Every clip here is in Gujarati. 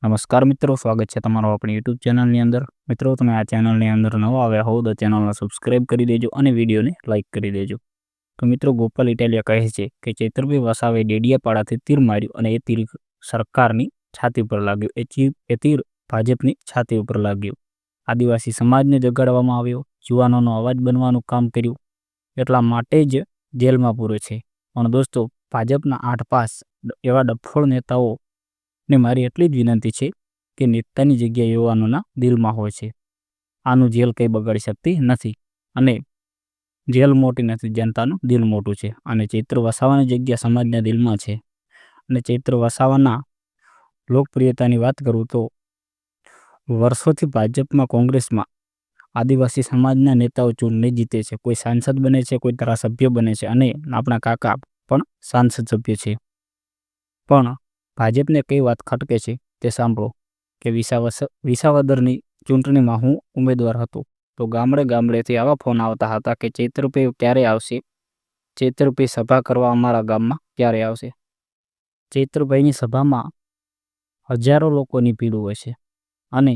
નમસ્કાર મિત્રો, સ્વાગત છે તમારો આપણી યુટ્યુબ ચેનલની અંદર। મિત્રો, તમે આ ચેનલની અંદર નવા આવ્યા હોવ તો ચેનલને સબસ્ક્રાઇબ કરી દેજો અને વિડીયોને લાઇક કરી દેજો। તો મિત્રો, ગોપાલ ઇટાલિયા કહે છે કે ચૈતરભાઈ વસાવે ડેડિયાપાડાથી તીર માર્યું અને એ તીર સરકારની છાતી પર લાગ્યું। એ તીર ભાજપની છાતી ઉપર લાગ્યું। આદિવાસી સમાજને જગાડવામાં આવ્યો, યુવાનોનો અવાજ બનવાનું કામ કર્યું, એટલા માટે જ જેલમાં પૂરો છે। પણ દોસ્તો, ભાજપના 8 પાસ એવા ડફોળ નેતાઓ ને મારી એટલી જ વિનંતી છે કે નેતાની જગ્યા યુવાનોના દિલમાં હોય છે। આનું જેલ કંઈ બગાડી શકતી નથી અને જેલ મોટી નથી, જનતાનું દિલ મોટું છે અને ચૈત્ર વસાવાની જગ્યા સમાજના દિલમાં છે। અને ચૈત્ર વસાવાના લોકપ્રિયતાની વાત કરું તો વર્ષોથી ભાજપમાં, કોંગ્રેસમાં આદિવાસી સમાજના નેતાઓ ચૂંટણી જીતે છે, કોઈ સાંસદ બને છે, કોઈ ધારાસભ્ય બને છે અને આપણા કાકા પણ સાંસદ સભ્ય છે। પણ ભાજપને કઈ વાત ખટકે છે તે સાંભળો કે વિસાવદરની ચૂંટણીમાં હું ઉમેદવાર હતો તો ગામડે ગામડેથી આવા ફોન આવતા હતા કે ચૈતરભાઈ ક્યારે આવશે, ચૈતરભાઈ સભા કરવા અમારા ગામમાં ક્યારે આવશે। ચૈતરભાઈની સભામાં હજારો લોકોની ભીડ હોય છે અને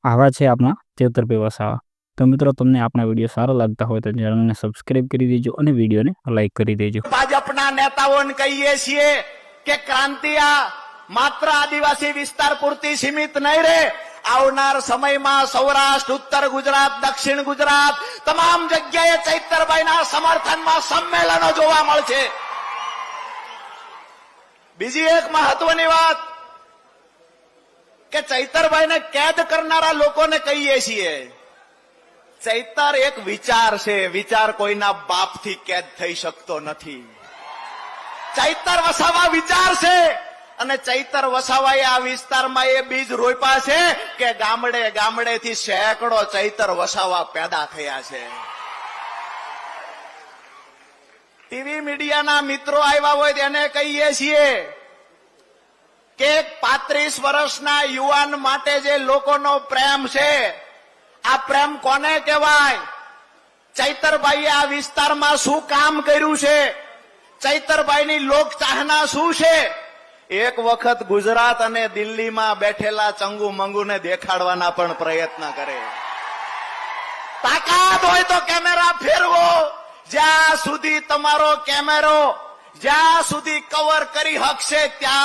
આવા છે આપણા ચૈતરભાઈ વસાવા। તો મિત્રો, તમને આપણા વિડીયો સારો લાગતા હોય તો ચેનલને સબસ્ક્રાઇબ કરી દેજો અને વિડીયોને લાઇક કરી દેજો। ભાજપના નેતાઓને કહીએ છીએ કે ક્રાંતિ આ માત્ર આદિવાસી વિસ્તાર પૂરતી સીમિત નહીં રહે। આવનાર સમયમાં સૌરાષ્ટ્ર, ઉત્તર ગુજરાત, દક્ષિણ ગુજરાત તમામ જગ્યાએ ચૈતરભાઈના સમર્થનમાં સંમેલનો જોવા મળશે। બીજી એક મહત્વની વાત કે ચૈતરભાઈને કેદ કરનારા લોકોને કહીએ છીએ, ચૈતર એક વિચાર છે, વિચાર કોઈના બાપથી કેદ થઈ શકતો નથી। ચૈતર વસાવા વિચાર છે અને ચૈતર વસાવાએ આ વિસ્તારમાં એ બીજ રોપ્યા છે કે ગામડે ગામડેથી સેંકડો ચૈતર વસાવા પેદા થયા છે। ટીવી મીડિયાના મિત્રો આવ્યા હોય તેને કહીએ છીએ કે 35 વર્ષના યુવાન માટે જે લોકોનો પ્રેમ છે, આ પ્રેમ કોને કહેવાય? ચૈતરભાઈએ આ વિસ્તારમાં શું કામ કર્યું છે? ચૈતરભાઈની લોક ચાહના શું છે? એક વખત ગુજરાત અને દિલ્હીમાં બેઠેલા ચંગુ મંગુને દેખાડવાના પણ પ્રયત્ન કરે। તાકાત હોય તો કેમેરા ફેરવો, જ્યાં સુધી તમારો કેમેરો જ્યાં સુધી કવર કરી શકશે ત્યાં